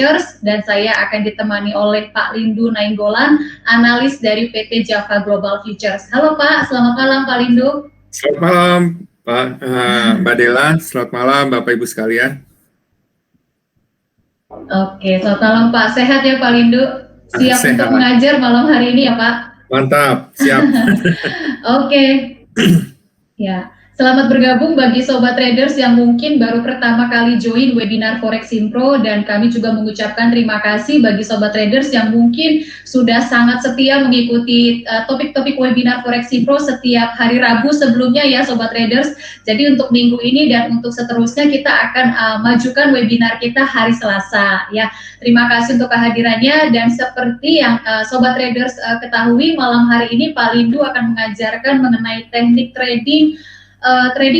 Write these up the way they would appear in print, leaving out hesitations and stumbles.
Futures, dan saya akan ditemani oleh Pak Lindu Nainggolan, analis dari PT Java Global Futures. Halo Pak, selamat malam Pak Lindu. Selamat malam Pak, Mbak Dela, selamat malam Bapak Ibu sekalian. Oke, selamat malam Pak, sehat ya Pak Lindu? Siap Sehat. Untuk mengajar malam hari ini ya Pak? Mantap, siap. Oke. Ya, selamat bergabung bagi Sobat Traders yang mungkin baru pertama kali join webinar Forex Impro, dan kami juga mengucapkan terima kasih bagi Sobat Traders yang mungkin sudah sangat setia mengikuti topik-topik webinar Forex Impro setiap hari Rabu sebelumnya ya Sobat Traders. Jadi untuk minggu ini dan untuk seterusnya kita akan majukan webinar kita hari Selasa ya. Terima kasih untuk kehadirannya, dan seperti yang Sobat Traders ketahui, malam hari ini Pak Lindu akan mengajarkan mengenai teknik trading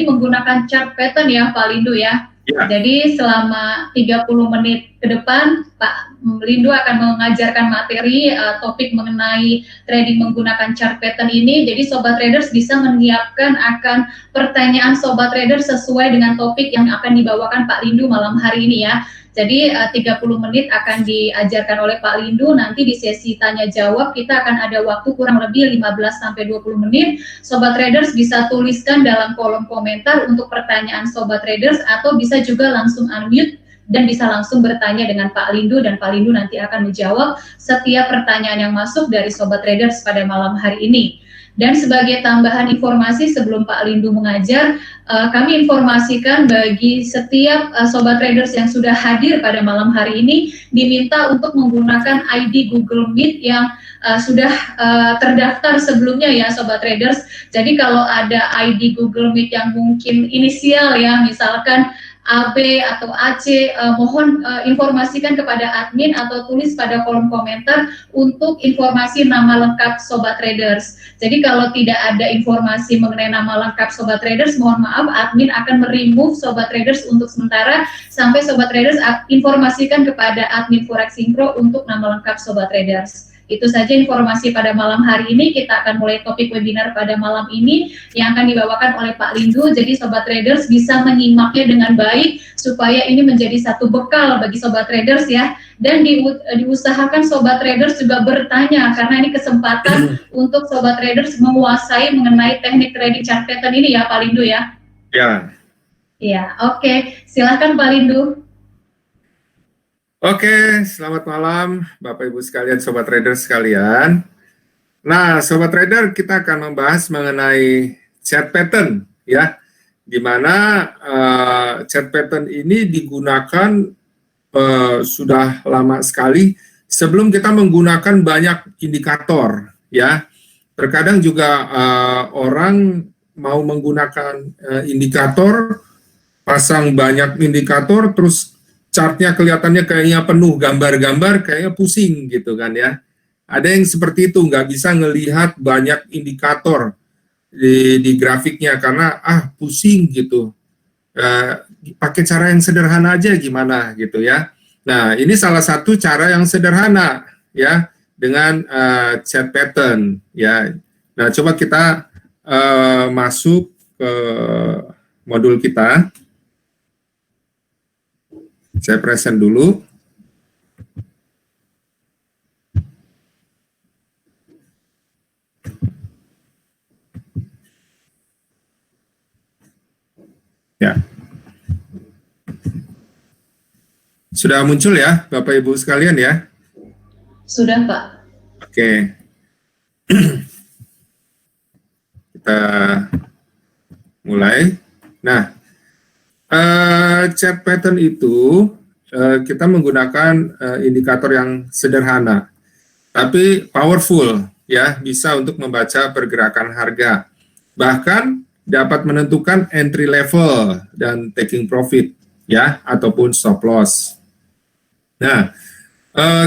menggunakan chart pattern ya Pak Lindu ya. Jadi selama 30 menit ke depan Pak Lindu akan mengajarkan materi topik mengenai trading menggunakan chart pattern ini. Jadi Sobat Traders bisa menyiapkan akan pertanyaan Sobat Traders sesuai dengan topik yang akan dibawakan Pak Lindu malam hari ini ya. Jadi 30 menit akan diajarkan oleh Pak Lindu. Nanti di sesi tanya jawab kita akan ada waktu kurang lebih 15-20 menit. Sobat Traders bisa tuliskan dalam kolom komentar untuk pertanyaan Sobat Traders, atau bisa juga langsung unmute dan bisa langsung bertanya dengan Pak Lindu, dan Pak Lindu nanti akan menjawab setiap pertanyaan yang masuk dari Sobat Traders pada malam hari ini. Dan sebagai tambahan informasi sebelum Pak Lindu mengajar, kami informasikan bagi setiap Sobat Traders yang sudah hadir pada malam hari ini, diminta untuk menggunakan ID Google Meet yang sudah terdaftar sebelumnya ya Sobat Traders. Jadi kalau ada ID Google Meet yang mungkin inisial ya, misalkan AB atau AC, mohon informasikan kepada admin atau tulis pada kolom komentar untuk informasi nama lengkap Sobat Traders. Jadi kalau tidak ada informasi mengenai nama lengkap Sobat Traders, mohon maaf, admin akan remove Sobat Traders untuk sementara sampai Sobat Traders informasikan kepada admin Forex Impro untuk nama lengkap Sobat Traders. Itu saja informasi pada malam hari ini. Kita akan mulai topik webinar pada malam ini yang akan dibawakan oleh Pak Lindu. Jadi Sobat Traders bisa menyimaknya dengan baik supaya ini menjadi satu bekal bagi Sobat Traders ya. Dan diusahakan Sobat Traders juga bertanya, karena ini kesempatan untuk Sobat Traders menguasai mengenai teknik trading chart pattern ini ya Pak Lindu ya. Ya. Ya, oke. Silakan Pak Lindu. Oke, selamat malam Bapak Ibu sekalian, Sobat Trader sekalian. Nah, Sobat Trader, kita akan membahas mengenai chart pattern ya, di mana chart pattern ini digunakan sudah lama sekali sebelum kita menggunakan banyak indikator ya. Terkadang juga orang mau menggunakan indikator, pasang banyak indikator, terus chartnya kelihatannya kayaknya penuh gambar-gambar, kayaknya pusing gitu kan ya. Ada yang seperti itu, nggak bisa ngelihat banyak indikator di grafiknya karena pusing gitu. Pakai cara yang sederhana aja gimana gitu ya. Nah, ini salah satu cara yang sederhana ya, dengan chart pattern ya. Nah, coba kita masuk ke modul kita. Saya present dulu. Ya. Sudah muncul ya, Bapak Ibu sekalian ya? Sudah, Pak. Oke. Kita mulai. Nah, chart pattern itu kita menggunakan indikator yang sederhana, tapi powerful ya, bisa untuk membaca pergerakan harga, bahkan dapat menentukan entry level dan taking profit ya, ataupun stop loss. Nah,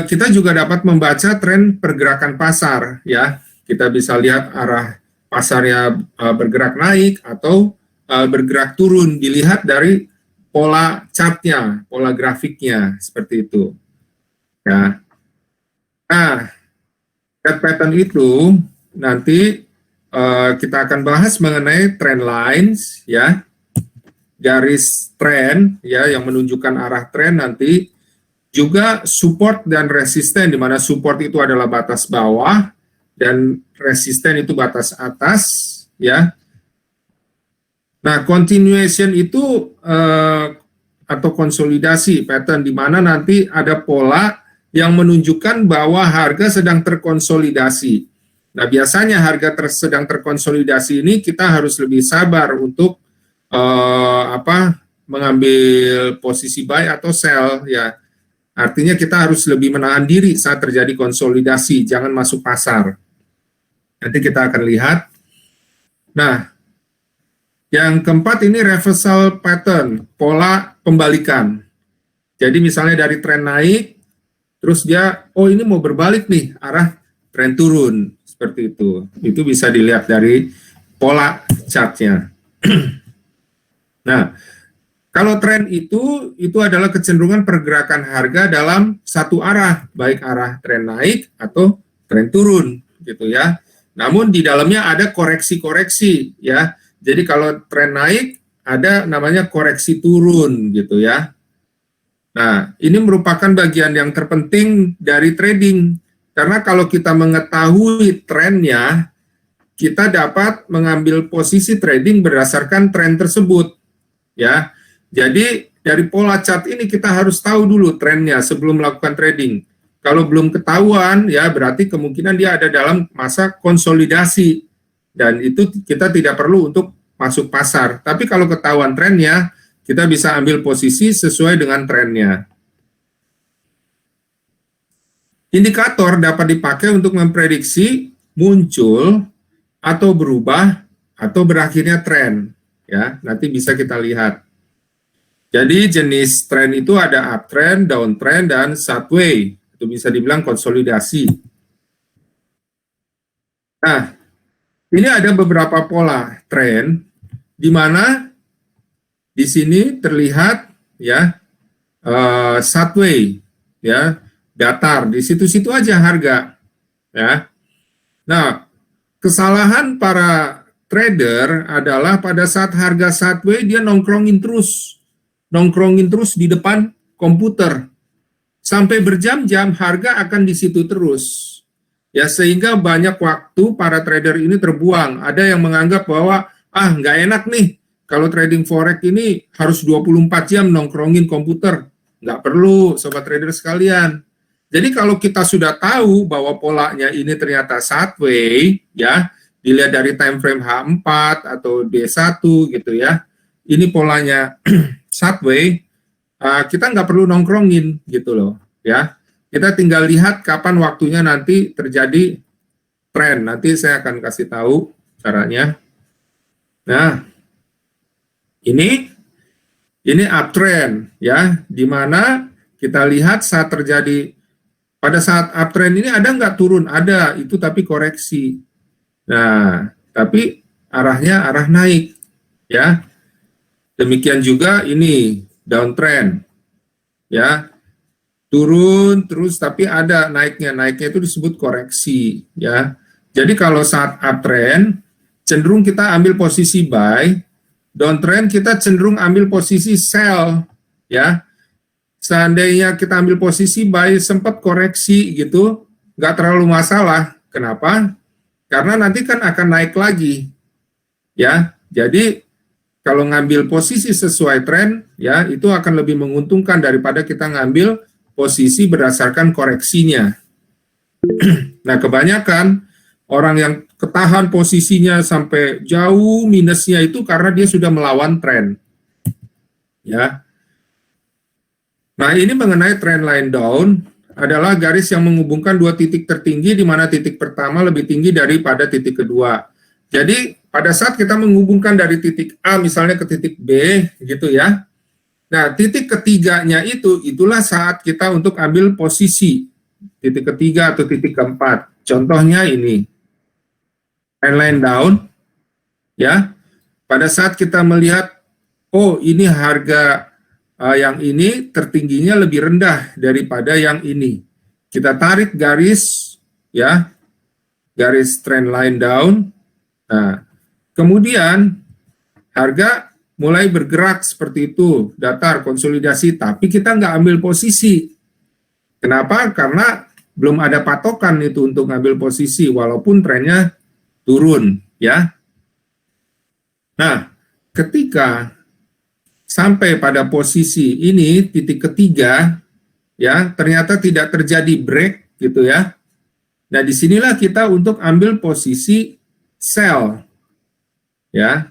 kita juga dapat membaca tren pergerakan pasar ya, kita bisa lihat arah pasarnya bergerak naik atau bergerak turun, dilihat dari pola chartnya, pola grafiknya, seperti itu. Ya. Nah, chart pattern itu nanti kita akan bahas mengenai trend lines, ya, garis tren, ya, yang menunjukkan arah tren nanti, juga support dan resisten, di mana support itu adalah batas bawah dan resisten itu batas atas, ya. Nah, continuation itu atau konsolidasi pattern, di mana nanti ada pola yang menunjukkan bahwa harga sedang terkonsolidasi. Nah, biasanya harga sedang terkonsolidasi ini kita harus lebih sabar untuk mengambil posisi buy atau sell, ya. Artinya kita harus lebih menahan diri saat terjadi konsolidasi, jangan masuk pasar. Nanti kita akan lihat. Nah, yang keempat ini reversal pattern, pola pembalikan. Jadi misalnya dari tren naik, terus dia, oh ini mau berbalik nih, arah tren turun, seperti itu. Itu bisa dilihat dari pola chartnya. Nah, kalau tren itu adalah kecenderungan pergerakan harga dalam satu arah, baik arah tren naik atau tren turun, gitu ya. Namun di dalamnya ada koreksi-koreksi, ya. Jadi kalau tren naik, ada namanya koreksi turun, gitu ya. Nah, ini merupakan bagian yang terpenting dari trading, karena kalau kita mengetahui trennya, kita dapat mengambil posisi trading berdasarkan tren tersebut, ya. Jadi dari pola chart ini kita harus tahu dulu trennya sebelum melakukan trading. Kalau belum ketahuan, ya berarti kemungkinan dia ada dalam masa konsolidasi, dan itu kita tidak perlu untuk masuk pasar. Tapi kalau ketahuan trennya, kita bisa ambil posisi sesuai dengan trennya. Indikator dapat dipakai untuk memprediksi muncul atau berubah atau berakhirnya tren, ya. Nanti bisa kita lihat. Jadi jenis tren itu ada uptrend, downtrend, dan sideways. Itu bisa dibilang konsolidasi. Nah, ini ada beberapa pola tren, di mana di sini terlihat ya sideways, ya datar di situ-situ aja harga, ya. Nah, kesalahan para trader adalah pada saat harga sideways dia nongkrongin terus di depan komputer sampai berjam-jam, harga akan di situ terus, ya, sehingga banyak waktu para trader ini terbuang. Ada yang menganggap bahwa nggak enak nih kalau trading forex ini harus 24 jam nongkrongin komputer. Nggak perlu, sobat trader sekalian. Jadi kalau kita sudah tahu bahwa polanya ini ternyata sideways, ya, dilihat dari time frame H4 atau D1 gitu ya, ini polanya sideways, kita nggak perlu nongkrongin gitu loh, ya. Kita tinggal lihat kapan waktunya nanti terjadi tren. Nanti saya akan kasih tahu caranya. Nah, ini uptrend, ya, di mana kita lihat saat terjadi, pada saat uptrend ini ada nggak turun? Ada, itu tapi koreksi. Nah, tapi arahnya arah naik, ya. Demikian juga ini downtrend, ya, turun terus tapi ada naiknya itu disebut koreksi, ya. Jadi kalau saat uptrend cenderung kita ambil posisi buy, downtrend kita cenderung ambil posisi sell, ya. Seandainya kita ambil posisi buy sempat koreksi gitu, nggak terlalu masalah. Kenapa? Karena nanti kan akan naik lagi, ya. Jadi kalau ngambil posisi sesuai tren, ya, itu akan lebih menguntungkan daripada kita ngambil posisi berdasarkan koreksinya. Nah, kebanyakan orang yang ketahan posisinya sampai jauh minusnya itu karena dia sudah melawan tren, ya. Nah, ini mengenai trend line down adalah garis yang menghubungkan dua titik tertinggi, di mana titik pertama lebih tinggi daripada titik kedua. Jadi pada saat kita menghubungkan dari titik A misalnya ke titik B gitu ya. Nah, titik ketiganya itulah saat kita untuk ambil posisi titik ketiga atau titik keempat. Contohnya ini trend line down, ya. Pada saat kita melihat, oh ini harga yang ini tertingginya lebih rendah daripada yang ini. Kita tarik garis, ya, garis trend line down. Nah, kemudian harga mulai bergerak seperti itu, datar, konsolidasi, tapi kita nggak ambil posisi, Kenapa? Karena belum ada patokan itu untuk ngambil posisi walaupun trennya turun, ya. Nah, ketika sampai pada posisi ini titik ketiga, ya, ternyata tidak terjadi break gitu ya. Nah, disinilah kita untuk ambil posisi sell, ya.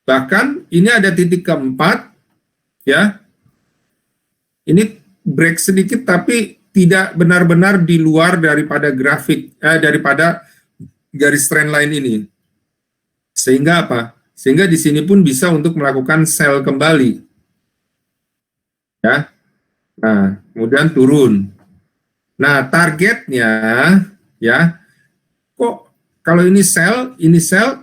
Bahkan ini ada titik keempat, ya. Ini break sedikit tapi tidak benar-benar di luar daripada grafik, daripada garis trendline ini. Sehingga apa? Sehingga di sini pun bisa untuk melakukan sell kembali. Ya. Nah, kemudian turun. Nah, targetnya ya, kok kalau ini sell,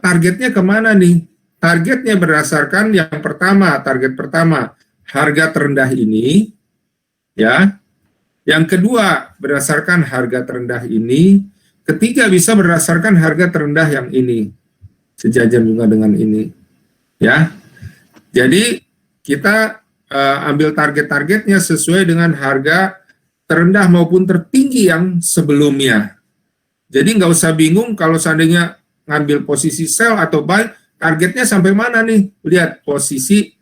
targetnya kemana nih? Targetnya berdasarkan yang pertama, target pertama, harga terendah ini, ya. Yang kedua, berdasarkan harga terendah ini. Ketiga, bisa berdasarkan harga terendah yang ini. Sejajar juga dengan ini, ya. Jadi kita ambil target-targetnya sesuai dengan harga terendah maupun tertinggi yang sebelumnya. Jadi nggak usah bingung kalau seandainya ngambil posisi sell atau buy, targetnya sampai mana nih? Lihat posisi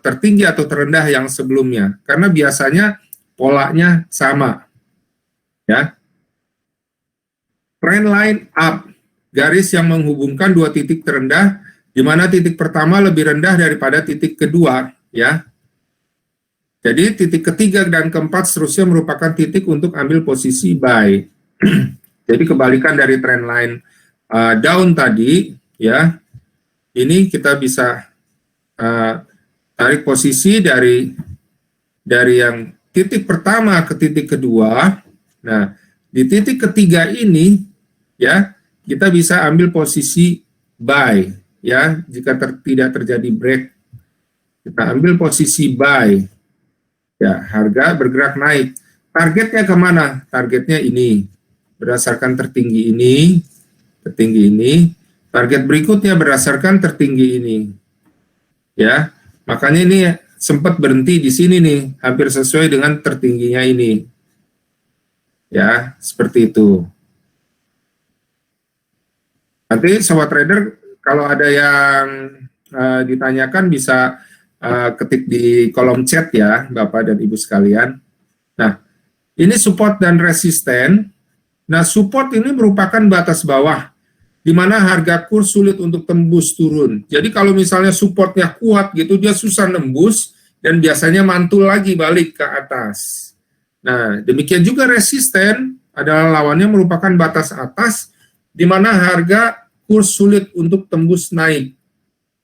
tertinggi atau terendah yang sebelumnya. Karena biasanya polanya sama, ya. Trend line up, garis yang menghubungkan dua titik terendah, di mana titik pertama lebih rendah daripada titik kedua, ya. Jadi titik ketiga dan keempat seterusnya merupakan titik untuk ambil posisi buy. Jadi kebalikan dari trend line down tadi, ya. Ini kita bisa tarik posisi dari yang titik pertama ke titik kedua. Nah, di titik ketiga ini, ya, kita bisa ambil posisi buy, ya, jika tidak terjadi break. Kita ambil posisi buy. Ya, harga bergerak naik. Targetnya kemana? Targetnya ini. Berdasarkan tertinggi ini, target berikutnya berdasarkan tertinggi ini. Ya, makanya ini sempat berhenti di sini nih, hampir sesuai dengan tertingginya ini. Ya, seperti itu. Nanti sobat trader, kalau ada yang ditanyakan bisa ketik di kolom chat ya, Bapak dan Ibu sekalian. Nah, ini support dan resisten. Nah, support ini merupakan batas bawah, di mana harga kurs sulit untuk tembus turun. Jadi kalau misalnya supportnya kuat gitu, dia susah nembus, dan biasanya mantul lagi balik ke atas. Nah, demikian juga resisten adalah lawannya merupakan batas atas, di mana harga kurs sulit untuk tembus naik.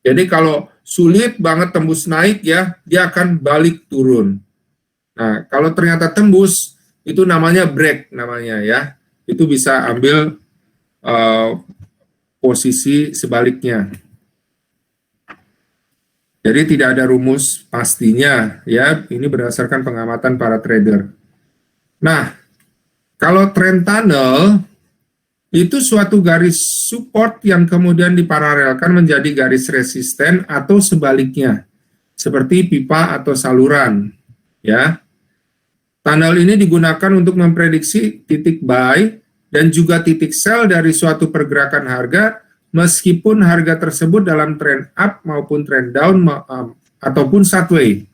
Jadi kalau sulit banget tembus naik ya, dia akan balik turun. Nah, kalau ternyata tembus, itu namanya break namanya ya. Itu bisa ambil posisi sebaliknya. Jadi tidak ada rumus pastinya ya, ini berdasarkan pengamatan para trader. Nah, kalau trend tunnel itu suatu garis support yang kemudian diparalelkan menjadi garis resisten atau sebaliknya, seperti pipa atau saluran, ya. Tunnel ini digunakan untuk memprediksi titik buy dan juga titik sell dari suatu pergerakan harga, meskipun harga tersebut dalam trend up maupun trend down ataupun sideways.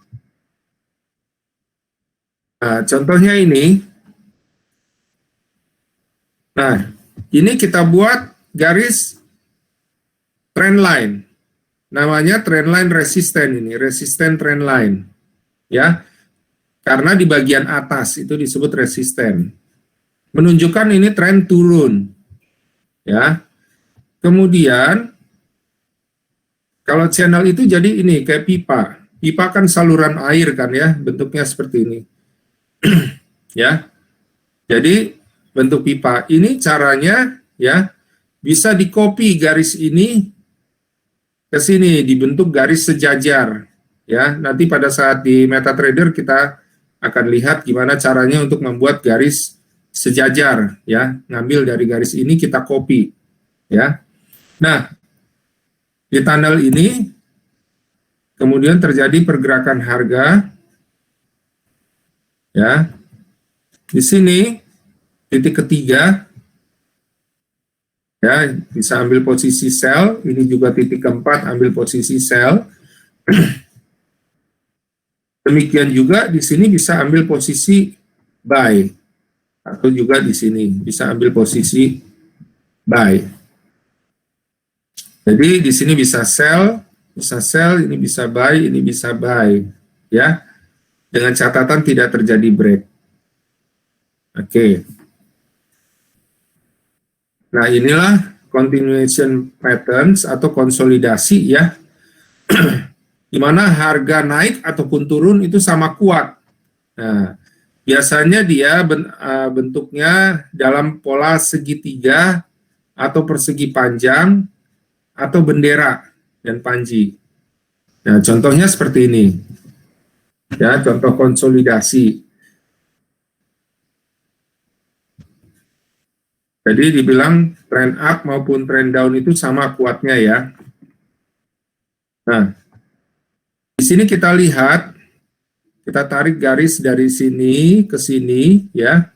Nah, contohnya ini. Nah, ini kita buat garis trend line. Namanya trend line resisten ini, resisten trend line. Ya. Karena di bagian atas itu disebut resisten. Menunjukkan ini tren turun. Ya. Kemudian kalau channel itu jadi ini kayak pipa. Pipa kan saluran air kan ya, bentuknya seperti ini. Ya. Jadi bentuk pipa ini caranya ya bisa di-copy garis ini ke sini dibentuk garis sejajar ya. Nanti pada saat di MetaTrader kita akan lihat gimana caranya untuk membuat garis sejajar ya. Ngambil dari garis ini kita copy ya. Nah, di tunnel ini kemudian terjadi pergerakan harga Ya, di sini titik ketiga, ya bisa ambil posisi sell. Ini juga titik keempat, ambil posisi sell. Demikian juga di sini bisa ambil posisi buy, atau juga di sini bisa ambil posisi buy. Jadi di sini bisa sell, ini bisa buy, ini bisa buy, ya. Dengan catatan tidak terjadi break. Oke. Nah, inilah continuation patterns atau konsolidasi, ya. Di mana harga naik ataupun turun itu sama kuat. Nah, biasanya dia bentuknya dalam pola segitiga atau persegi panjang atau bendera dan panji. Nah, contohnya seperti ini. Ya, contoh konsolidasi. Jadi dibilang trend up maupun trend down itu sama kuatnya, ya. Nah, di sini kita lihat, kita tarik garis dari sini ke sini, ya.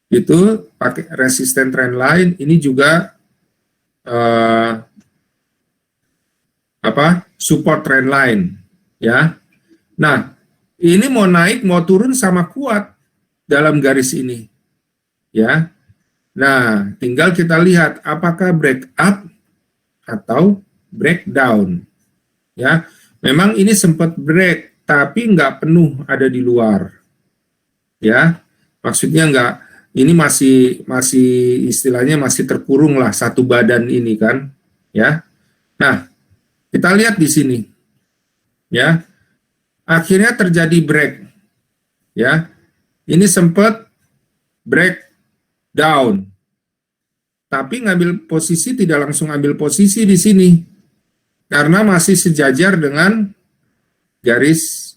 Itu pakai resisten trend line, ini juga support trend line, ya. Nah, ini mau naik mau turun sama kuat dalam garis ini, ya. Nah, tinggal kita lihat apakah break up atau break down, ya. Memang ini sempat break, tapi nggak penuh ada di luar, ya. Maksudnya nggak, ini masih istilahnya masih terkurung lah satu badan ini kan, ya. Nah, kita lihat di sini, ya. Akhirnya terjadi break, ya. Ini sempat break down, tapi ngambil posisi tidak langsung ambil posisi di sini karena masih sejajar dengan garis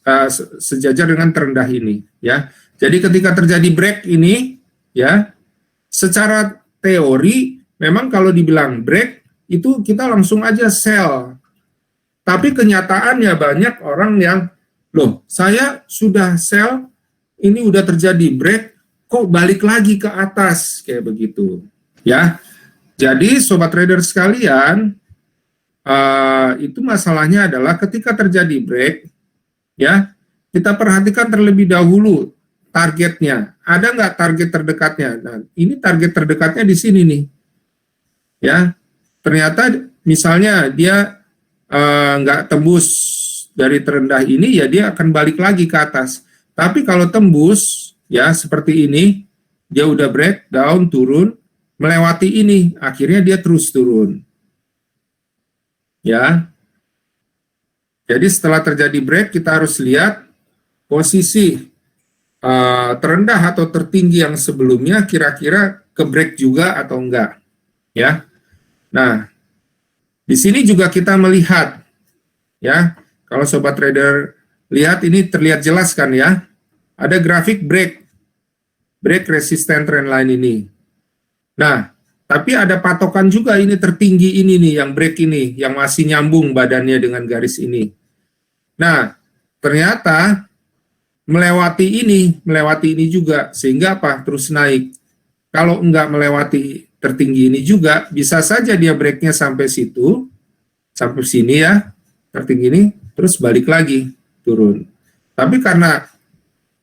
sejajar dengan terendah ini, ya. Jadi ketika terjadi break ini, ya, secara teori memang kalau dibilang break itu kita langsung aja sell. Tapi kenyataannya banyak orang yang, loh, saya sudah sell, ini udah terjadi break, kok balik lagi ke atas kayak begitu, ya. Jadi sobat trader sekalian, itu masalahnya adalah ketika terjadi break, ya, kita perhatikan terlebih dahulu targetnya. Ada nggak target terdekatnya? Nah, ini target terdekatnya di sini nih, ya. Ternyata misalnya dia nggak tembus dari terendah ini, ya dia akan balik lagi ke atas. Tapi kalau tembus, ya seperti ini, dia udah break down, turun, melewati ini, akhirnya dia terus turun, ya. Jadi setelah terjadi break, kita harus lihat posisi terendah atau tertinggi yang sebelumnya kira-kira ke break juga atau enggak, ya. Nah, di sini juga kita melihat, ya, kalau sobat trader lihat ini terlihat jelas kan, ya, ada grafik break resisten trend line ini. Nah, tapi ada patokan juga ini tertinggi ini nih, yang break ini, yang masih nyambung badannya dengan garis ini. Nah, ternyata melewati ini juga, sehingga apa? Terus naik. Kalau enggak melewati tertinggi ini juga, bisa saja dia breaknya sampai situ, sampai sini, ya, tertinggi ini, terus balik lagi, turun. Tapi karena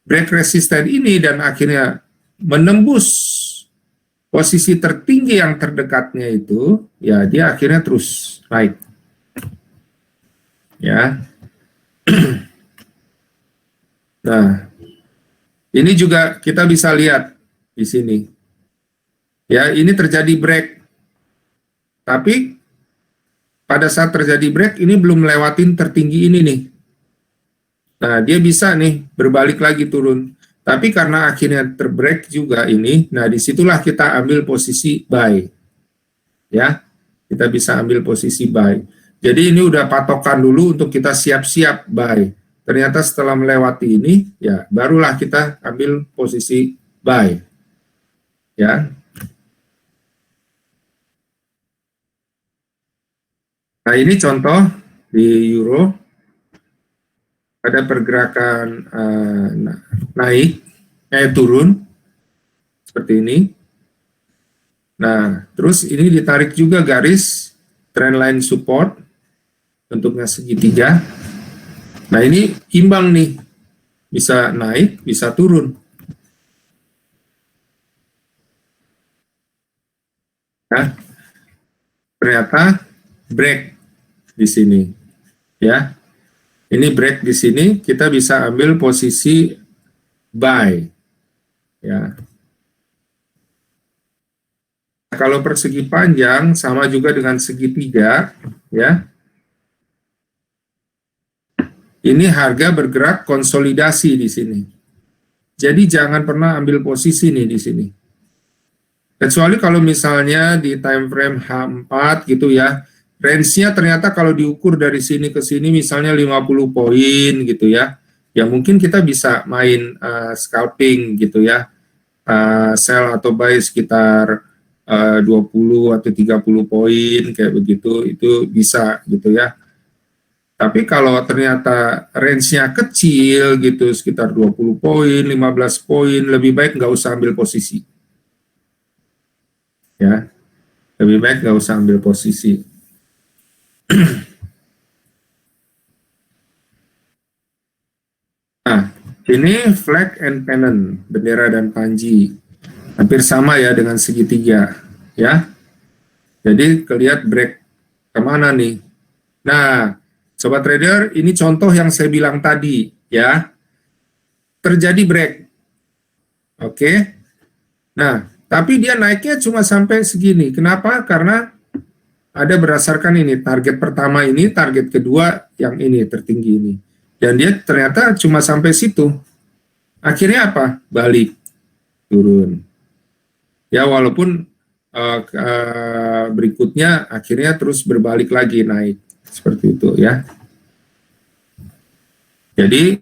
break resisten ini dan akhirnya menembus posisi tertinggi yang terdekatnya itu, ya dia akhirnya terus naik, ya. Nah, ini juga kita bisa lihat di sini, ya, ini terjadi break, tapi pada saat terjadi break ini belum melewatin tertinggi ini nih. Nah, dia bisa nih berbalik lagi turun. Tapi karena akhirnya terbreak juga ini, nah disitulah kita ambil posisi buy, ya. Kita bisa ambil posisi buy. Jadi ini udah patokan dulu untuk kita siap-siap buy. Ternyata setelah melewati ini, ya barulah kita ambil posisi buy, ya. Nah, ini contoh di euro. ada pergerakan naik, turun seperti ini. Nah, terus ini ditarik juga garis trendline support, bentuknya segitiga. Nah, ini imbang nih, bisa naik, bisa turun. Nah, ternyata break di sini, ya. Ini break di sini, kita bisa ambil posisi buy, ya. Kalau persegi panjang sama juga dengan segitiga, ya. Ini harga bergerak konsolidasi di sini. Jadi jangan pernah ambil posisi nih di sini. Kecuali kalau misalnya di time frame H4 gitu ya, range-nya ternyata kalau diukur dari sini ke sini misalnya 50 poin gitu ya, ya mungkin kita bisa main scalping gitu ya, sell atau buy sekitar 20 atau 30 poin kayak begitu, itu bisa gitu ya. Tapi kalau ternyata range-nya kecil gitu, sekitar 20 poin, 15 poin, lebih baik nggak usah ambil posisi. Ya, lebih baik nggak usah ambil posisi. Nah, ini flag and pennant, bendera dan panji. Hampir sama ya dengan segitiga, ya. Jadi kelihatan break kemana nih? Nah, Sobat Trader, ini contoh yang saya bilang tadi, ya. Terjadi break. Oke. Nah, tapi dia naiknya cuma sampai segini. Kenapa? Karena ada berdasarkan ini, target pertama ini, target kedua yang ini, tertinggi ini. Dan dia ternyata cuma sampai situ. Akhirnya apa? Balik, turun. Ya, walaupun berikutnya akhirnya terus berbalik lagi naik. Seperti itu ya. Jadi,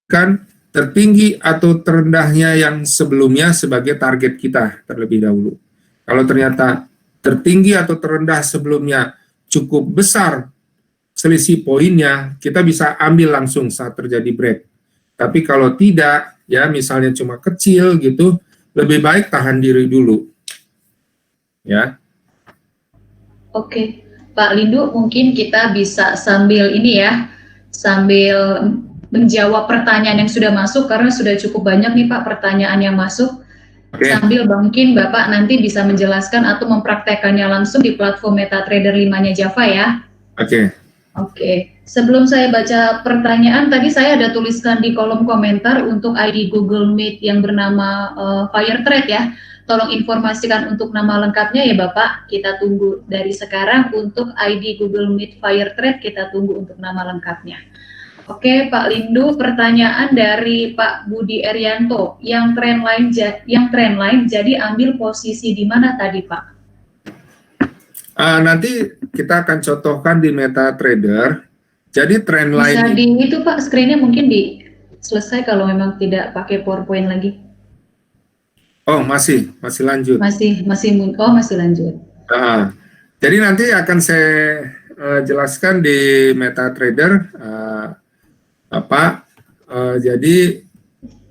kan tertinggi atau terendahnya yang sebelumnya sebagai target kita terlebih dahulu. Kalau ternyata tertinggi atau terendah sebelumnya cukup besar selisih poinnya, kita bisa ambil langsung saat terjadi break. Tapi kalau tidak, ya misalnya cuma kecil gitu, lebih baik tahan diri dulu. Ya. Oke, Pak Lindu, mungkin kita bisa sambil ini ya, sambil menjawab pertanyaan yang sudah masuk, karena sudah cukup banyak nih Pak pertanyaan yang masuk. Okay. Sambil mungkin Bapak nanti bisa menjelaskan atau mempraktekannya langsung di platform MetaTrader 5-nya Java ya. Oke. Oke, sebelum saya baca pertanyaan, tadi saya ada tuliskan di kolom komentar untuk ID Google Meet yang bernama FireTrade ya. Tolong informasikan untuk nama lengkapnya ya Bapak, kita tunggu dari sekarang untuk ID Google Meet FireTrade, kita tunggu untuk nama lengkapnya. Oke Pak Lindu, pertanyaan dari Pak Budi Erianto, yang trendline jadi ambil posisi di mana tadi Pak? Nanti kita akan contohkan di MetaTrader. Jadi trendline bisa di itu Pak, screen-nya mungkin di selesai kalau memang tidak pakai PowerPoint lagi. Oh, masih lanjut. Masih lanjut. Jadi nanti akan saya jelaskan di MetaTrader jadi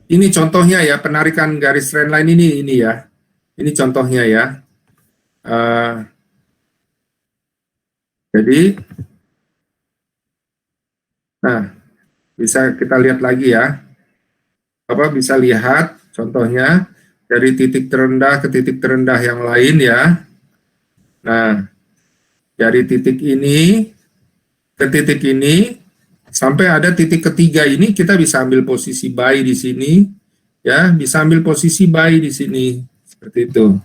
ini contohnya ya, penarikan garis trendline ini ya. Ini contohnya ya. Jadi bisa kita lihat lagi ya. Bisa lihat contohnya dari titik terendah ke titik terendah yang lain ya. Nah, dari titik ini ke titik ini sampai ada titik ketiga ini, kita bisa ambil posisi buy di sini ya, bisa ambil posisi buy di sini seperti itu.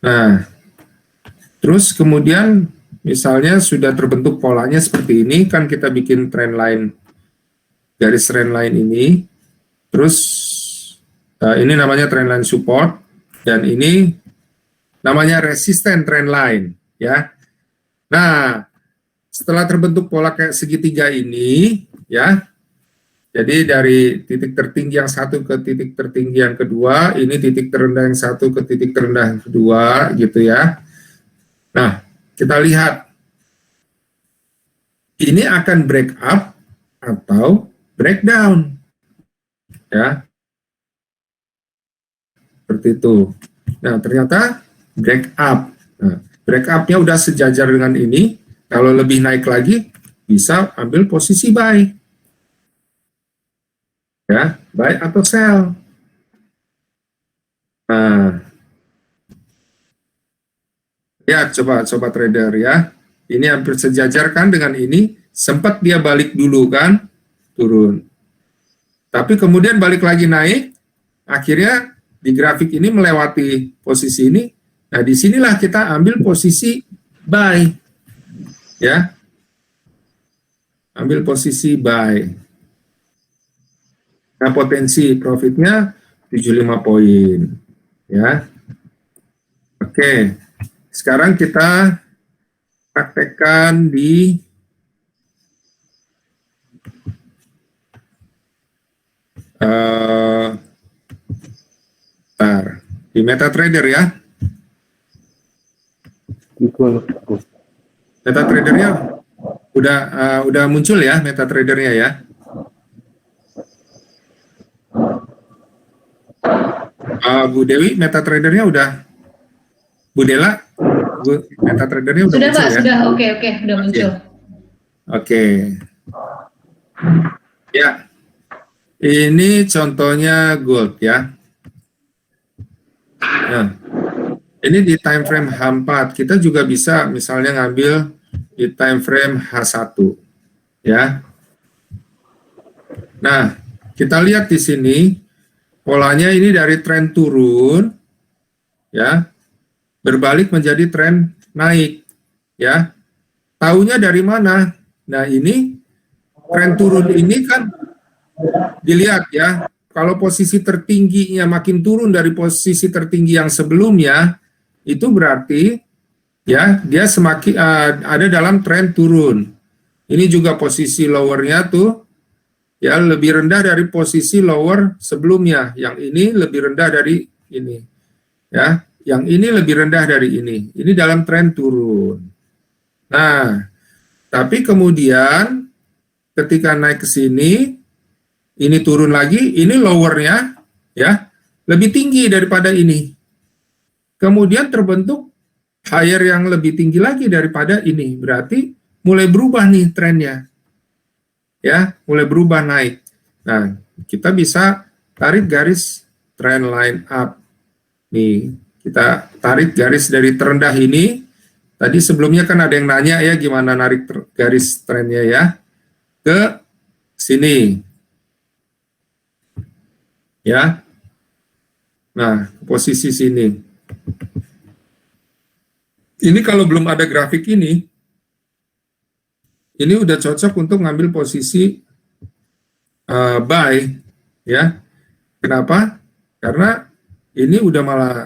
Nah, terus kemudian misalnya sudah terbentuk polanya seperti ini, kan kita bikin trendline, garis trendline ini, terus ini namanya trendline support, dan ini namanya resisten trendline ya. Nah, setelah terbentuk pola kayak segitiga ini ya, jadi dari titik tertinggi yang satu ke titik tertinggi yang kedua, ini titik terendah yang satu ke titik terendah yang kedua gitu ya. Nah, kita lihat ini akan break up atau breakdown, ya, seperti itu. Nah, ternyata break up. Nah, break up-nya udah sejajar dengan ini. Kalau lebih naik lagi, bisa ambil posisi buy, ya, buy atau sell. Nah, ya, coba trader ya. Ini hampir sejajar kan dengan ini. Sempat dia balik dulu kan, turun. Tapi kemudian balik lagi naik. Akhirnya di grafik ini melewati posisi ini. Nah, disinilah kita ambil posisi buy, ya. Ambil posisi buy. Nah, potensi profitnya 75 poin, ya. Oke. Sekarang kita praktekkan di di MetaTrader ya. MetaTradernya udah muncul ya, MetaTradernya ya. Bu Dewi, MetaTradernya udah. Bu Dela, MetaTradernya udah sudah muncul Pak, ya? sudah, oke, udah muncul. Oke. Ya, ini contohnya gold ya. Nah, ini di time frame H4, kita juga bisa misalnya ngambil di time frame H1 ya. Nah, kita lihat di sini polanya ini dari tren turun ya, berbalik menjadi tren naik ya. Taunya dari mana? Nah, ini tren turun ini kan dilihat ya, kalau posisi tertingginya makin turun dari posisi tertinggi yang sebelumnya, itu berarti ya dia semakin ada dalam tren turun. Ini juga posisi lowernya tuh ya lebih rendah dari posisi lower sebelumnya. Yang ini lebih rendah dari ini. Ya, yang ini lebih rendah dari ini. Ini dalam tren turun. Nah, tapi kemudian ketika naik ke sini, ini turun lagi, ini lowernya ya lebih tinggi daripada ini. Kemudian terbentuk higher yang lebih tinggi lagi daripada ini. Berarti mulai berubah nih trennya. Ya, mulai berubah naik. Nah, kita bisa tarik garis trend line up. Nih, kita tarik garis dari terendah ini. Tadi sebelumnya kan ada yang nanya ya gimana narik garis trennya ya. Ke sini. Ya. Nah, posisi sini. Ini kalau belum ada grafik ini udah cocok untuk ngambil posisi buy, ya. Kenapa? Karena ini udah malah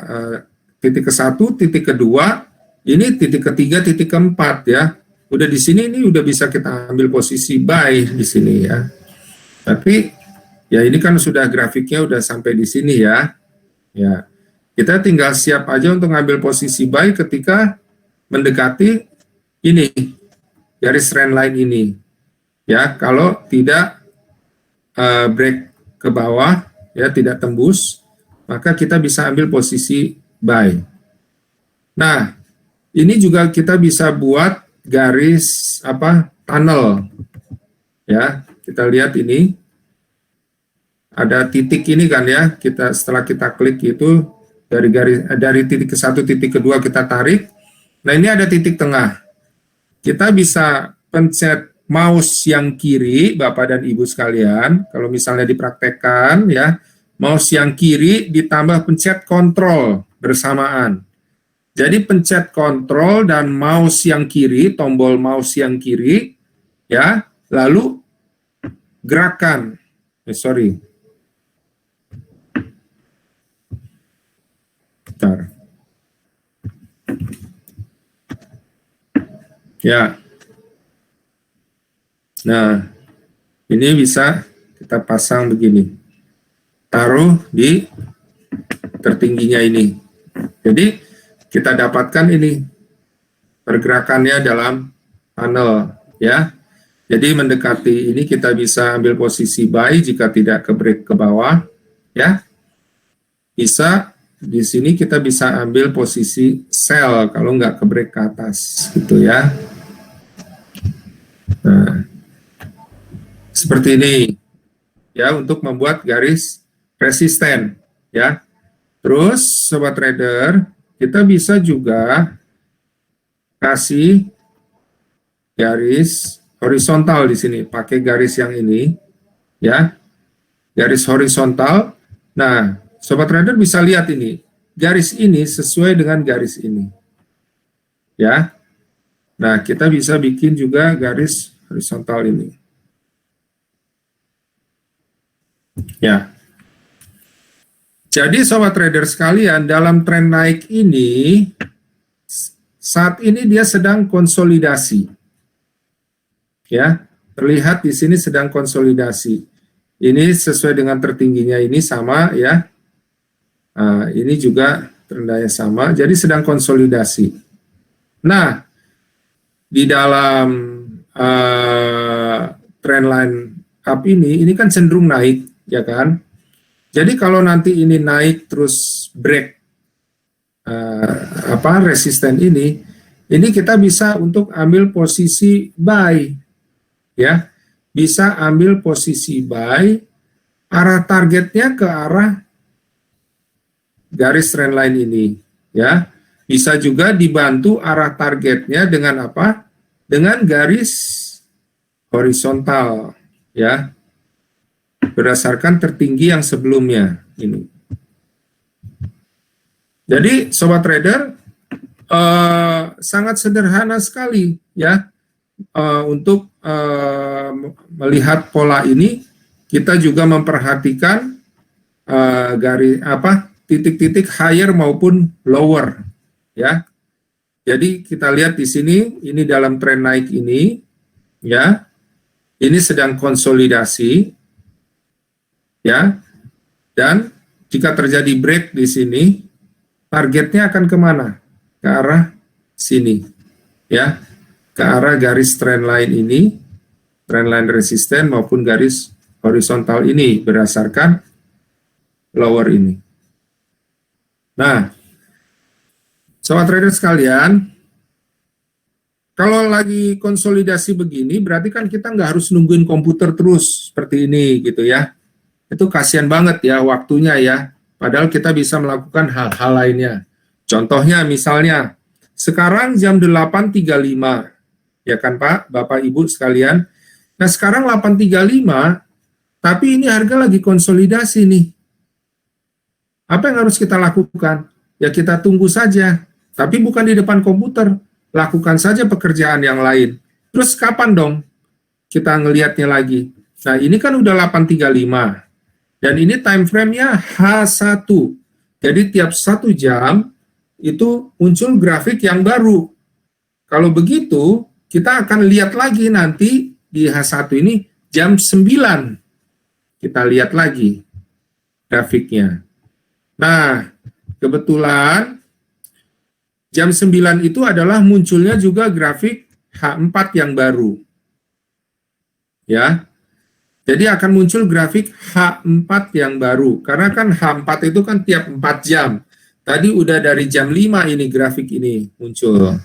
titik ke-1, titik kedua, ini titik ketiga, titik keempat ya. Udah di sini ini udah bisa kita ambil posisi buy di sini ya. Tapi ya ini kan sudah grafiknya udah sampai di sini ya. Ya. Kita tinggal siap aja untuk ngambil posisi buy ketika mendekati ini garis trend line ini. Ya, kalau tidak break ke bawah, ya tidak tembus, maka kita bisa ambil posisi buy. Nah, ini juga kita bisa buat garis tunnel. Ya, kita lihat ini ada titik ini kan ya. Setelah kita klik itu dari titik ke-1 titik kedua kita tarik. Nah, ini ada titik tengah. Kita bisa pencet mouse yang kiri, Bapak dan Ibu sekalian. Kalau misalnya dipraktekkan ya, mouse yang kiri ditambah pencet kontrol bersamaan. Jadi pencet kontrol dan mouse yang kiri, tombol mouse yang kiri, ya, lalu gerakan. Bentar. Ya. Nah, ini bisa kita pasang begini. Taruh di tertingginya ini. Jadi, kita dapatkan ini pergerakannya dalam tunnel, ya. Jadi mendekati ini kita bisa ambil posisi buy jika tidak ke break ke bawah, ya. Bisa di sini kita bisa ambil posisi sell kalau nggak ke break ke atas, gitu ya. Nah, seperti ini, ya, untuk membuat garis resisten, ya. Terus, sobat trader, kita bisa juga kasih garis horizontal di sini, pakai garis yang ini, ya, garis horizontal. Nah, sobat trader bisa lihat ini, garis ini sesuai dengan garis ini, ya. Nah, kita bisa bikin juga garis horizontal ini, ya. Jadi, sobat trader sekalian, dalam tren naik ini, saat ini dia sedang konsolidasi. Ya, terlihat di sini sedang konsolidasi. Ini sesuai dengan tertingginya ini sama, ya. Ini juga terendahnya sama, jadi sedang konsolidasi. Nah, di dalam trendline up ini kan cenderung naik, ya kan? Jadi kalau nanti ini naik terus break resisten ini kita bisa untuk ambil posisi buy. Ya, bisa ambil posisi buy, arah targetnya ke arah garis trendline ini, ya. Bisa juga dibantu arah targetnya dengan apa? Dengan garis horizontal, ya. Berdasarkan tertinggi yang sebelumnya ini. Jadi, sobat trader, sangat sederhana sekali, ya. Untuk melihat pola ini, kita juga memperhatikan titik-titik higher maupun lower, ya. Jadi kita lihat di sini, ini dalam tren naik ini, ya, ini sedang konsolidasi, ya, dan jika terjadi break di sini, targetnya akan kemana? Ke arah sini, ya. Ke arah garis trendline ini, trendline resisten maupun garis horizontal ini berdasarkan lower ini. Nah, sobat trader sekalian, kalau lagi konsolidasi begini, berarti kan kita nggak harus nungguin komputer terus seperti ini gitu ya. Itu kasihan banget ya waktunya ya. Padahal kita bisa melakukan hal-hal lainnya. Contohnya misalnya, sekarang jam 8.35. Ya kan Pak, Bapak Ibu sekalian. Nah sekarang 8.35, tapi ini harga lagi konsolidasi nih. Apa yang harus kita lakukan? Ya kita tunggu saja, tapi bukan di depan komputer. Lakukan saja pekerjaan yang lain. Terus kapan dong kita ngelihatnya lagi? Nah ini kan udah 8.35, dan ini time frame-nya H1. Jadi tiap 1 jam itu muncul grafik yang baru. Kalau begitu, kita akan lihat lagi nanti di H1 ini jam 9. Kita lihat lagi grafiknya. Nah, kebetulan jam 9 itu adalah munculnya juga grafik H4 yang baru. Ya. Jadi akan muncul grafik H4 yang baru. Karena kan H4 itu kan tiap 4 jam. Tadi udah dari jam 5 ini grafik ini muncul.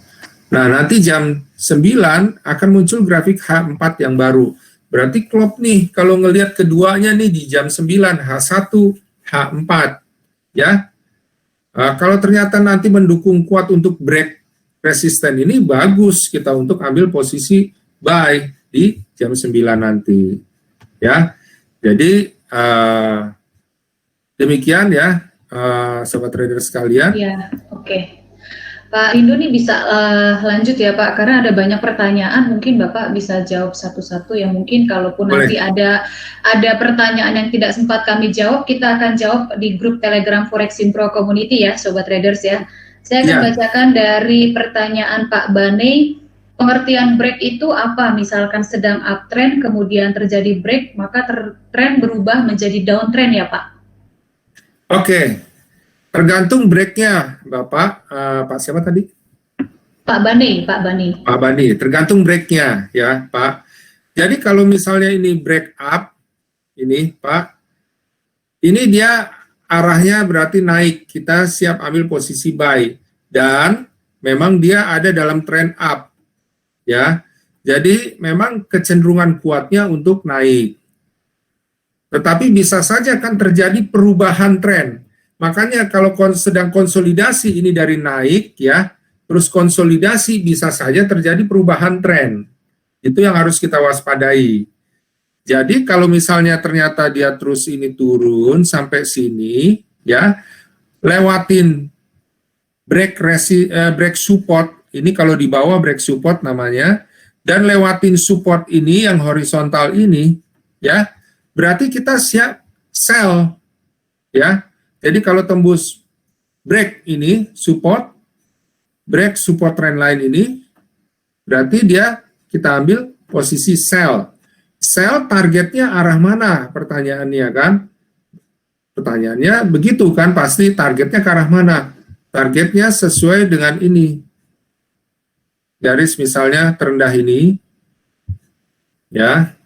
Nah, nanti jam 9 akan muncul grafik H4 yang baru. Berarti klop nih, kalau ngelihat keduanya nih di jam 9, H1, H4. Ya, kalau ternyata nanti mendukung kuat untuk break resisten ini, bagus kita untuk ambil posisi buy di jam 9 nanti. Ya, jadi demikian ya, sobat trader sekalian. Ya, oke. Pak Rindo nih bisa lanjut ya Pak, karena ada banyak pertanyaan, mungkin Bapak bisa jawab satu-satu ya, mungkin kalaupun Boleh. nanti ada pertanyaan yang tidak sempat kami jawab, kita akan jawab di grup Telegram Forex Impro Community ya, Sobat Traders ya. Saya akan bacakan dari pertanyaan Pak Bane, pengertian break itu apa? Misalkan sedang uptrend, kemudian terjadi break, maka tren berubah menjadi downtrend ya Pak? Oke. Tergantung breaknya, Bapak. Pak siapa tadi? Pak Bani. Pak Bani. Tergantung breaknya, ya, Pak. Jadi kalau misalnya ini break up, ini Pak, ini dia arahnya berarti naik, kita siap ambil posisi buy, dan memang dia ada dalam trend up, ya. Jadi memang kecenderungan kuatnya untuk naik. Tetapi bisa saja kan terjadi perubahan tren. Makanya kalau sedang konsolidasi ini dari naik, ya, terus konsolidasi bisa saja terjadi perubahan tren. Itu yang harus kita waspadai. Jadi kalau misalnya ternyata dia terus ini turun sampai sini, ya, lewatin break support, ini kalau di bawah break support namanya, dan lewatin support ini yang horizontal ini, ya, berarti kita siap sell, ya. Jadi kalau tembus break ini break support trend line ini, berarti dia kita ambil posisi sell. Sell targetnya arah mana? Pertanyaannya kan? Pertanyaannya begitu kan? Pasti targetnya ke arah mana? Targetnya sesuai dengan ini. Garis misalnya terendah ini. Ya.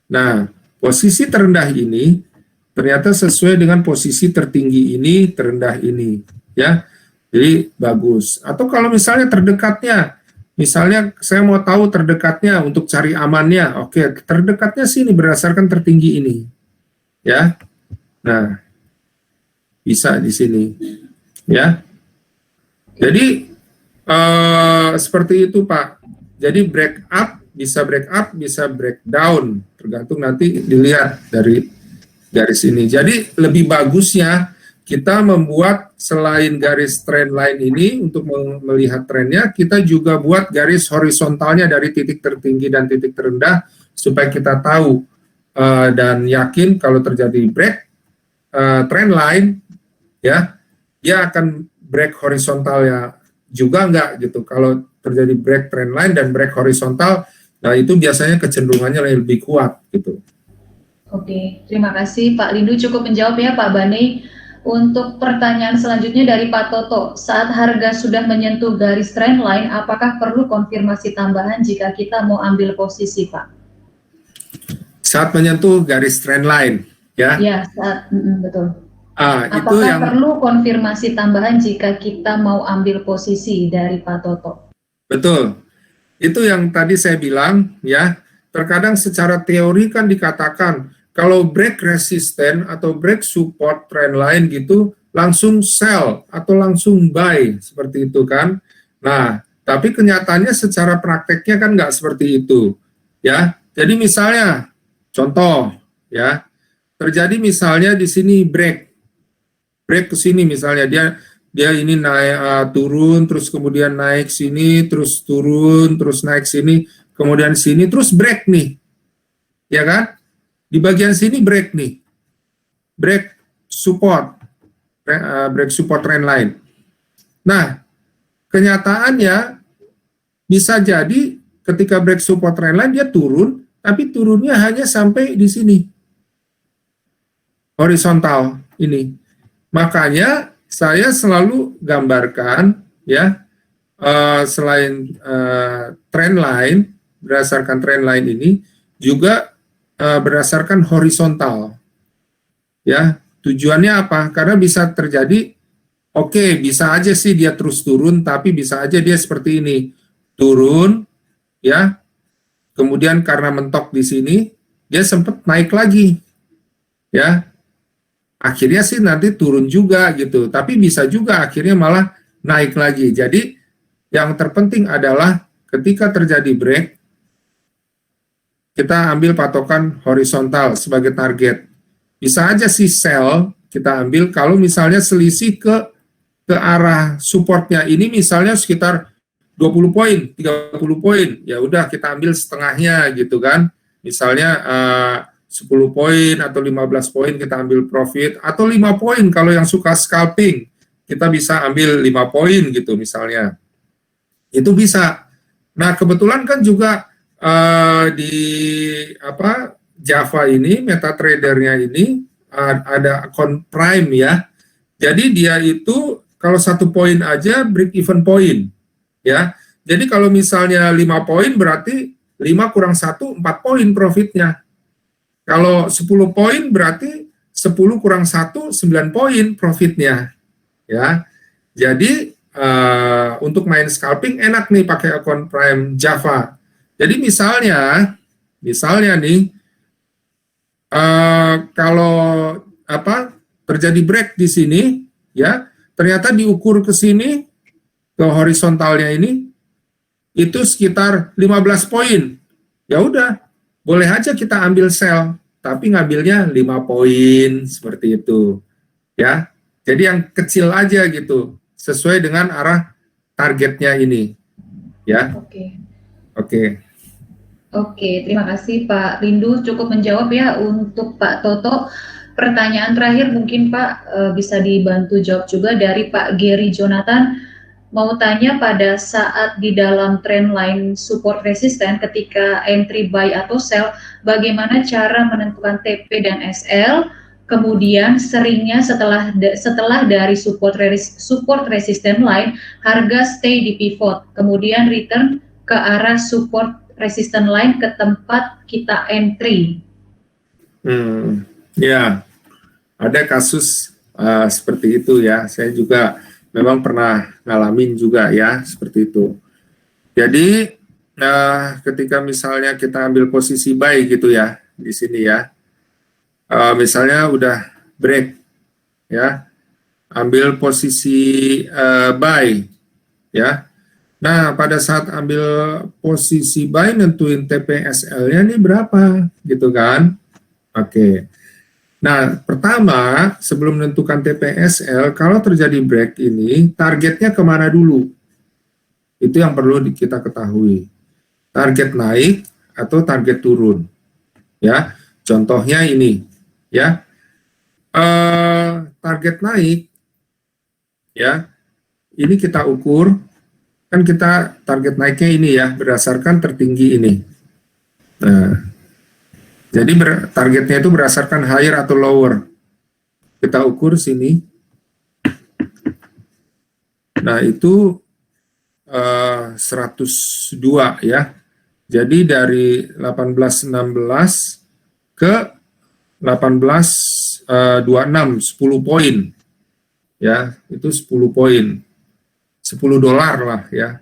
Nah, posisi terendah ini ternyata sesuai dengan posisi tertinggi ini, terendah ini. Ya. Jadi bagus. Atau kalau misalnya terdekatnya, misalnya saya mau tahu terdekatnya untuk cari amannya. Oke, terdekatnya sini berdasarkan tertinggi ini. Ya. Nah, bisa di sini. Ya. Jadi seperti itu, Pak. Jadi break up, bisa break down, tergantung nanti dilihat dari garis ini. Jadi lebih bagusnya kita membuat selain garis trend line ini untuk melihat trennya, kita juga buat garis horizontalnya dari titik tertinggi dan titik terendah supaya kita tahu dan yakin kalau terjadi break trend line, ya, dia akan break horizontalnya juga enggak gitu. Kalau terjadi break trend line dan break horizontal, nah itu biasanya kecenderungannya lebih kuat gitu. Oke, terima kasih Pak Lindu, cukup menjawab ya Pak Bani. Untuk pertanyaan selanjutnya dari Pak Toto, saat harga sudah menyentuh garis trend line, apakah perlu konfirmasi tambahan jika kita mau ambil posisi, Pak? Saat menyentuh garis trend line, ya? Ya, betul. Apakah itu yang perlu konfirmasi tambahan jika kita mau ambil posisi dari Pak Toto? Betul. Itu yang tadi saya bilang, ya. Terkadang secara teori kan dikatakan kalau break resisten atau break support trend line gitu langsung sell atau langsung buy seperti itu kan. Nah, tapi kenyataannya secara prakteknya kan nggak seperti itu, ya. Jadi misalnya contoh, ya, terjadi misalnya di sini break ke sini misalnya dia ini naik turun terus kemudian naik sini terus turun terus naik sini kemudian sini terus break nih, ya kan? Di bagian sini break nih, break support trend line. Nah, kenyataannya bisa jadi ketika break support trend line dia turun, tapi turunnya hanya sampai di sini, horizontal ini. Makanya saya selalu gambarkan, ya, selain trend line, berdasarkan trend line ini juga berdasarkan horizontal, ya. Tujuannya apa? Karena bisa terjadi, oke, bisa aja sih dia terus turun, tapi bisa aja dia seperti ini, turun, ya, kemudian karena mentok di sini, dia sempat naik lagi, ya. Akhirnya sih nanti turun juga gitu, tapi bisa juga akhirnya malah naik lagi. Jadi yang terpenting adalah ketika terjadi break, kita ambil patokan horizontal sebagai target. Bisa aja sih sell kita ambil kalau misalnya selisih ke arah supportnya ini misalnya sekitar 20 poin, 30 poin, ya udah kita ambil setengahnya gitu kan. Misalnya 10 poin atau 15 poin kita ambil profit, atau 5 poin kalau yang suka scalping, kita bisa ambil 5 poin gitu misalnya. Itu bisa. Nah, kebetulan kan juga di Java ini, MetaTrader-nya ini ada account Prime ya. Jadi dia itu kalau 1 poin aja break even point ya. Jadi kalau misalnya 5 poin berarti 5 kurang 1, 4 poin profitnya. Kalau 10 poin berarti 10 kurang 1, 9 poin profitnya. Ya, jadi untuk main scalping enak nih pakai akun Prime Java. Jadi misalnya nih, kalau terjadi break di sini, ya ternyata diukur ke sini, ke horizontalnya ini, itu sekitar 15 poin. Ya udah, boleh aja kita ambil sell, tapi ngambilnya 5 poin seperti itu. Ya, jadi yang kecil aja gitu, sesuai dengan arah targetnya ini. Ya. Oke. Oke, terima kasih Pak Rindu, cukup menjawab ya. Untuk Pak Toto, pertanyaan terakhir mungkin Pak bisa dibantu jawab juga dari Pak Gary Jonathan. Mau tanya, pada saat di dalam trend line support resisten ketika entry buy atau sell, bagaimana cara menentukan TP dan SL? Kemudian seringnya setelah dari support resisten line, harga stay di pivot, kemudian return ke arah support resisten line ke tempat kita entry. Ya, ada kasus seperti itu ya. Saya juga memang pernah ngalamin juga ya seperti itu. Jadi ketika misalnya kita ambil posisi buy gitu ya di sini ya, misalnya udah break ya, ambil posisi buy ya. Nah, pada saat ambil posisi buy, nentuin TPSL-nya ini berapa, gitu kan? Oke. Nah, pertama, sebelum menentukan TPSL, kalau terjadi break ini, targetnya kemana dulu? Itu yang perlu kita ketahui. Target naik atau target turun. Ya, contohnya ini. Ya, target naik, ya, ini kita ukur. Kan kita target naiknya ini ya, berdasarkan tertinggi ini. Nah, jadi targetnya itu berdasarkan higher atau lower. Kita ukur sini. Nah, itu 102 ya. Jadi dari 1816 ke 1826, 10 poin. Ya, itu 10 poin. $10 lah ya.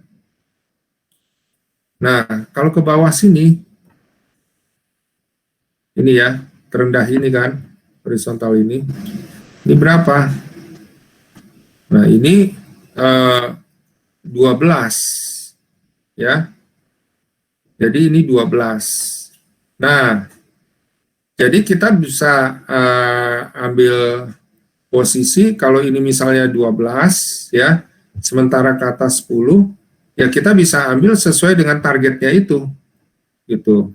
Nah, kalau ke bawah sini, ini ya, terendah ini kan, horizontal ini berapa? Nah, ini 12 ya. Jadi ini 12. Nah, jadi kita bisa ambil posisi kalau ini misalnya 12 ya, sementara ke atas 10, ya kita bisa ambil sesuai dengan targetnya itu, gitu.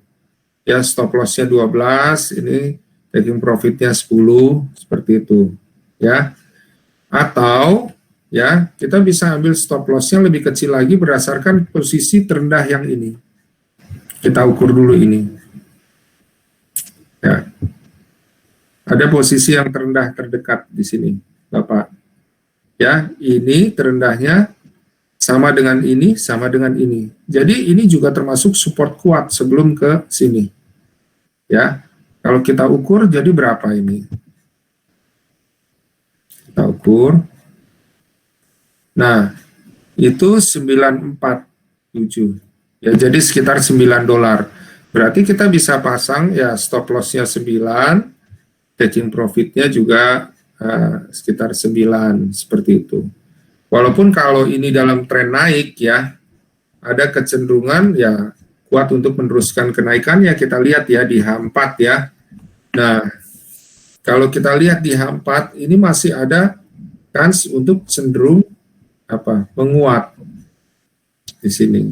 Ya, stop loss-nya 12, ini taking profit-nya 10, seperti itu, ya. Atau, ya, kita bisa ambil stop loss-nya lebih kecil lagi berdasarkan posisi terendah yang ini. Kita ukur dulu ini. Ya. Ada posisi yang terendah terdekat di sini, Bapak. Ya, ini terendahnya sama dengan ini, sama dengan ini. Jadi ini juga termasuk support kuat sebelum ke sini. Ya, kalau kita ukur jadi berapa ini? Kita ukur. Nah, itu 947. Ya, jadi sekitar $9. Berarti kita bisa pasang ya stop loss-nya 9, taking profit-nya juga sekitar 9, seperti itu. Walaupun kalau ini dalam tren naik ya, ada kecenderungan ya kuat untuk meneruskan kenaikannya. Kita lihat ya di H4 ya. Nah, kalau kita lihat di H4 ini masih ada kans untuk cenderung menguat di sini.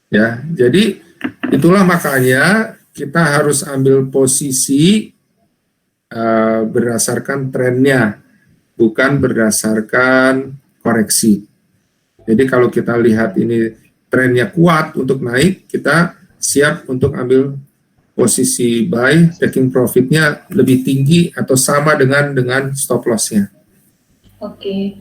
Ya, jadi itulah makanya kita harus ambil posisi berdasarkan trennya, bukan berdasarkan koreksi. Jadi kalau kita lihat ini trennya kuat untuk naik, kita siap untuk ambil posisi buy, taking profitnya lebih tinggi atau sama dengan stop loss-nya. Oke,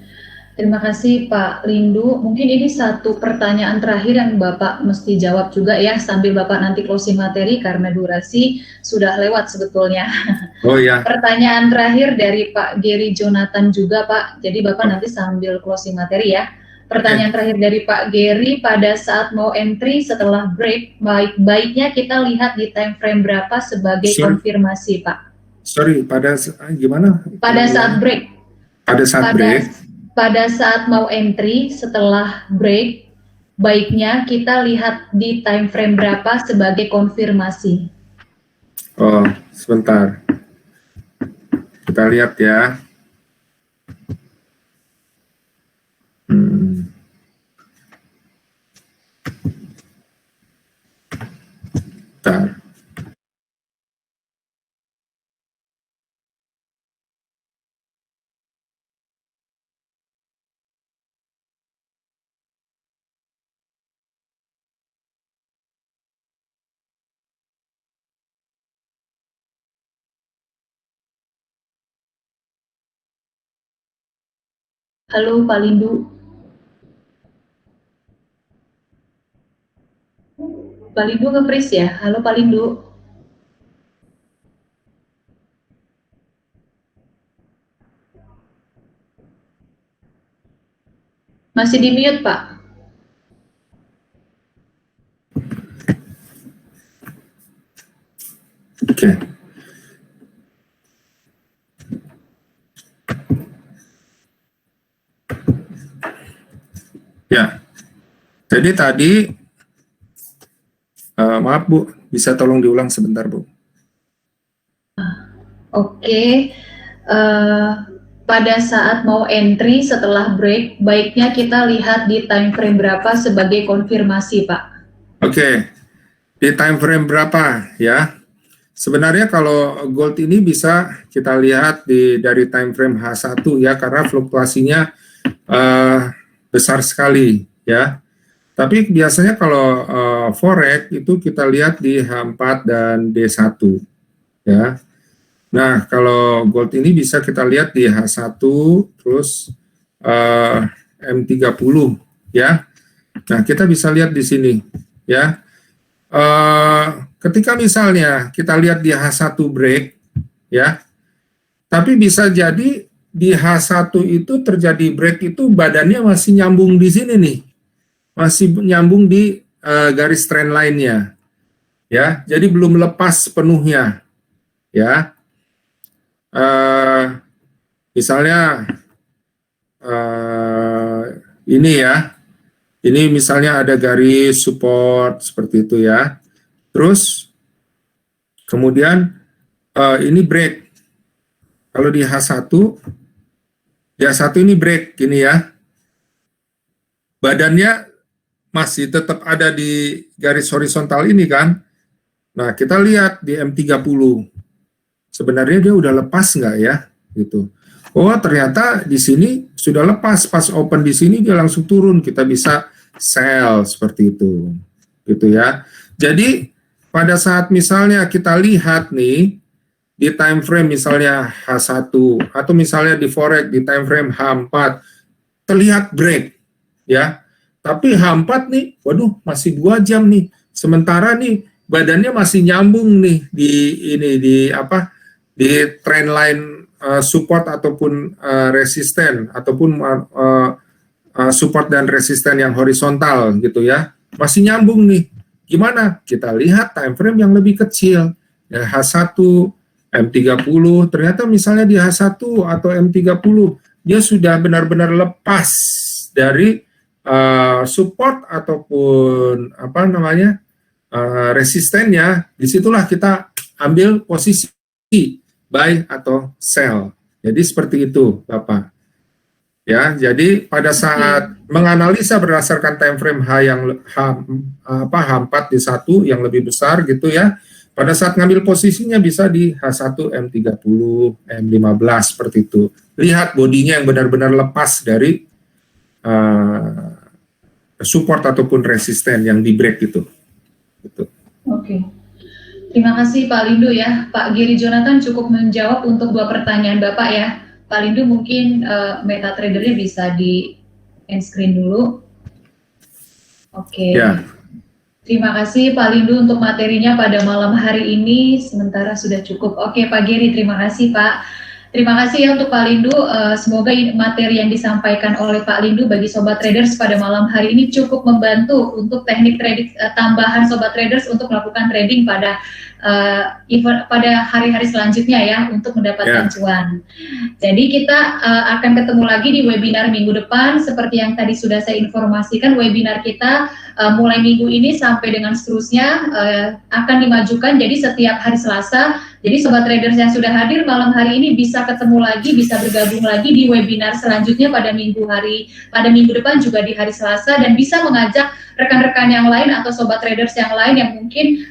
Terima kasih Pak Lindu. Mungkin ini satu pertanyaan terakhir yang Bapak mesti jawab juga ya, sambil Bapak nanti closing materi karena durasi sudah lewat sebetulnya. Oh ya. Pertanyaan terakhir dari Pak Gary Jonathan juga Pak, jadi Bapak nanti sambil closing materi ya. Pertanyaan terakhir dari Pak Gary, pada saat mau entry setelah break, baik-baiknya kita lihat di time frame berapa sebagai konfirmasi Pak? Sorry, pada gimana? Pada saat break. Pada saat break. Pada saat mau entry setelah break, baiknya kita lihat di time frame berapa sebagai konfirmasi. Oh, sebentar. Kita lihat ya. Bentar. Halo Pak Lindu. Pak Lindu nge-freeze ya? Halo Pak Lindu. Masih di mute Pak. Oke. Ya, jadi tadi, maaf Bu, bisa tolong diulang sebentar Bu. Oke, pada saat mau entry setelah break, baiknya kita lihat di time frame berapa sebagai konfirmasi Pak? Oke, di time frame berapa ya? Sebenarnya kalau gold ini bisa kita lihat dari time frame H1 ya, karena fluktuasinya besar sekali ya. Tapi biasanya kalau forex itu kita lihat di H4 dan D1 ya. Nah, kalau gold ini bisa kita lihat di H1 terus M30 ya. Nah, kita bisa lihat di sini ya. Ketika misalnya kita lihat di H1 break ya. Tapi bisa jadi di H1 itu terjadi break itu badannya masih nyambung di sini nih. Masih nyambung di garis trend line-nya. Ya, jadi belum lepas penuhnya. Ya. Misalnya ini ya. Ini misalnya ada garis support seperti itu ya. Terus kemudian ini break. Kalau di H1 ini break gini ya. Badannya masih tetap ada di garis horizontal ini kan. Nah, kita lihat di M30. Sebenarnya dia udah lepas nggak ya? Gitu. Oh, ternyata di sini sudah lepas. Pas open di sini dia langsung turun. Kita bisa sell seperti itu. Gitu ya. Jadi, pada saat misalnya kita lihat nih, di time frame misalnya H1 atau misalnya di forex di time frame H4 terlihat break ya. Tapi H4 nih, waduh masih 2 jam nih. Sementara nih badannya masih nyambung nih di trend line support ataupun resisten ataupun support dan resisten yang horizontal gitu ya. Masih nyambung nih. Gimana? Kita lihat time frame yang lebih kecil. Ya, H1 M30, ternyata misalnya di H1 atau M30 dia sudah benar-benar lepas dari support ataupun resistennya. Disitulah kita ambil posisi buy atau sell. Jadi seperti itu Bapak. Ya, jadi pada saat menganalisa berdasarkan time frame H4 di 1 yang lebih besar gitu ya. Pada saat ngambil posisinya bisa di H1, M30, M15 seperti itu. Lihat bodinya yang benar-benar lepas dari support ataupun resisten yang di break itu. Gitu. Oke. Terima kasih Pak Lindu ya. Pak Gary Jonathan cukup menjawab untuk 2 pertanyaan Bapak ya. Pak Lindu mungkin MetaTrader-nya bisa di end screen dulu. Oke. Ya. Terima kasih Pak Lindu untuk materinya pada malam hari ini. Sementara sudah cukup. Oke Pak Geri, terima kasih Pak. Terima kasih ya untuk Pak Lindu. Semoga materi yang disampaikan oleh Pak Lindu bagi Sobat Traders pada malam hari ini cukup membantu untuk teknik trading tambahan Sobat Traders untuk melakukan trading pada pada hari-hari selanjutnya ya untuk mendapatkan cuan. Jadi kita akan ketemu lagi di webinar minggu depan. Seperti yang tadi sudah saya informasikan, webinar kita mulai minggu ini sampai dengan seterusnya akan dimajukan jadi setiap hari Selasa. Jadi Sobat Traders yang sudah hadir malam hari ini bisa ketemu lagi, bisa bergabung lagi di webinar selanjutnya pada minggu depan juga di hari Selasa, dan bisa mengajak rekan-rekan yang lain atau Sobat Traders yang lain yang mungkin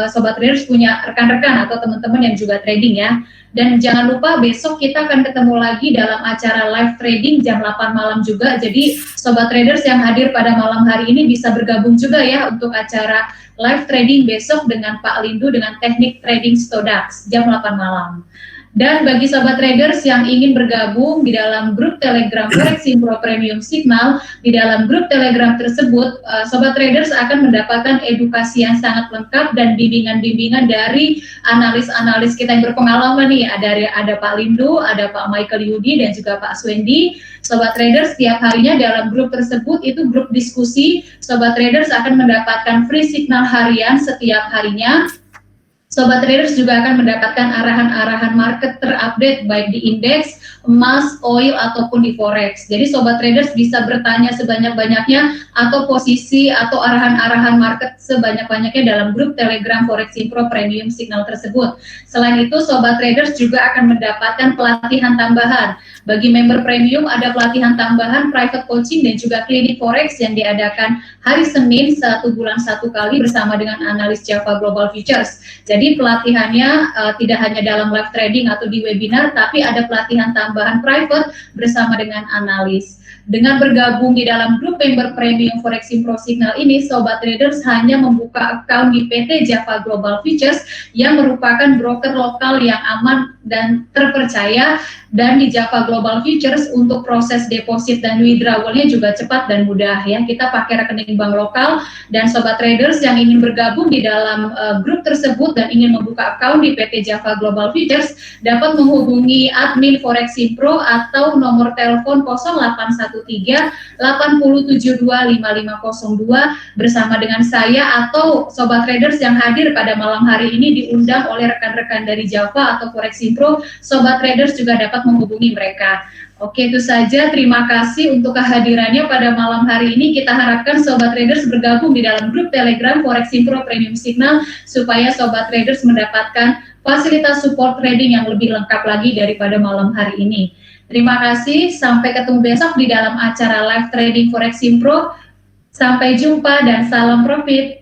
Sobat Traders punya rekan-rekan atau teman-teman yang juga trading ya. Dan jangan lupa besok kita akan ketemu lagi dalam acara live trading jam 8 malam juga. Jadi Sobat Traders yang hadir pada malam hari ini bisa bergabung juga ya untuk acara live trading besok dengan Pak Lindu dengan teknik trading Stodax jam 8 malam. Dan bagi Sobat Traders yang ingin bergabung di dalam grup Telegram Foreximpro Premium Signal, di dalam grup Telegram tersebut, Sobat Traders akan mendapatkan edukasi yang sangat lengkap dan bimbingan-bimbingan dari analis-analis kita yang berpengalaman nih. Ada Pak Lindu, ada Pak Michael Yudi, dan juga Pak Swendi. Sobat Traders setiap harinya dalam grup tersebut itu grup diskusi. Sobat Traders akan mendapatkan free signal harian setiap harinya. Sobat Traders juga akan mendapatkan arahan-arahan market terupdate baik di indeks, emas, oil, ataupun di forex. Jadi Sobat Traders bisa bertanya sebanyak-banyaknya atau posisi atau arahan-arahan market sebanyak-banyaknya dalam grup Telegram Foreximpro Premium Signal tersebut. Selain itu Sobat Traders juga akan mendapatkan pelatihan tambahan. Bagi member premium ada pelatihan tambahan private coaching dan juga klinik forex yang diadakan hari Senin 1 bulan 1 kali bersama dengan analis Java Global Futures. Jadi pelatihannya tidak hanya dalam live trading atau di webinar, tapi ada pelatihan tambahan private bersama dengan analis. Dengan bergabung di dalam grup member premium Foreximpro Signal ini, Sobat Traders hanya membuka account di PT Java Global Futures yang merupakan broker lokal yang aman dan terpercaya, dan di Java Global Futures untuk proses deposit dan withdrawalnya juga cepat dan mudah ya. Kita pakai rekening bank lokal, dan Sobat Traders yang ingin bergabung di dalam grup tersebut dan ingin membuka account di PT Java Global Futures dapat menghubungi admin Foreximpro atau nomor telepon 0813-872-5502 bersama dengan saya atau Sobat Traders yang hadir pada malam hari ini diundang oleh rekan-rekan dari Java atau Foreximpro. Sobat Traders juga dapat menghubungi mereka. Oke, itu saja. Terima kasih untuk kehadirannya pada malam hari ini. Kita harapkan Sobat Traders bergabung di dalam grup Telegram Foreximpro Premium Signal supaya Sobat Traders mendapatkan fasilitas support trading yang lebih lengkap lagi daripada malam hari ini. Terima kasih. Sampai ketemu besok di dalam acara live trading Foreximpro. Sampai jumpa dan salam profit.